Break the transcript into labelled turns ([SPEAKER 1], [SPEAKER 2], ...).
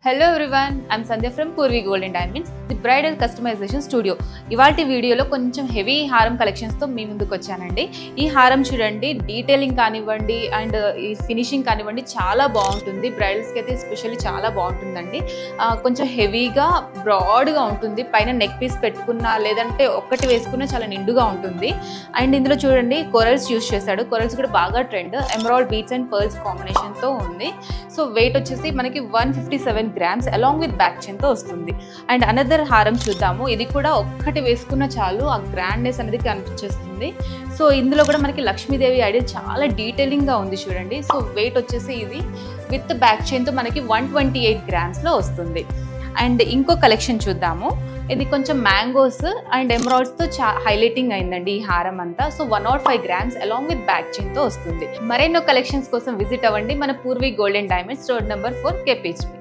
[SPEAKER 1] Hello everyone, I'm Sandhya from Purvi Gold and Diamonds, the bridal customization studio. ఇవాల్టి వీడియోలో కొంచెం heavy హారం collections తో మీ ముందుకు వచ్చానండి. ఈ హారం చూడండి, డీటెయిలింగ్ కానివ్వండి అండ్ ఈ ఫినిషింగ్ కానివ్వండి చాలా బాగుంటుంది. బ్రైడల్స్ కి అయితే ఎస్పెషల్లీ చాలా బాగుంటుందండి. కొంచెం హెవీగా బ్రాడ్ గా ఉంటుంది. పైన నెక్ పీస్ పెట్టుకున్నా లేదంటే ఒక్కటి వేసుకున్నా చాలా నిండుగా ఉంటుంది. అండ్ ఇందులో చూడండి కొరల్స్ యూస్ చేశాడు. కొరల్స్ కూడా బాగా trend. Emerald beats and pearls combination తో ఉంది. సో వెయిట్ వచ్చేసి మనకి 157 grams along with back chain తో వస్తుంది. అండ్ అనదర్ హారం చూద్దాము. ఇది కూడా ఒక్కటి వేసుకున్న చాలు ఆ గ్రాండ్నెస్ అనేది కనిపించేస్తుంది. సో ఇందులో కూడా మనకి లక్ష్మీదేవి ఐడియా చాలా డీటెయిలింగ్ గా ఉంది చూడండి. సో వెయిట్ వచ్చేసి ఇది విత్ బ్యాక్ చైన్ తో మనకి 128 grams లో వస్తుంది. అండ్ ఇంకో కలెక్షన్ చూద్దాము. ఇది కొంచెం మ్యాంగోస్ అండ్ ఎమరాల్డ్స్ తో హైలైటింగ్ అయిందండి ఈ హారం అంతా. So 105 grams along with back chain తో వస్తుంది. మరెన్నో కలెక్షన్స్ కోసం విజిట్ అవ్వండి మన Purvi gold and diamonds road number 4 KPHP.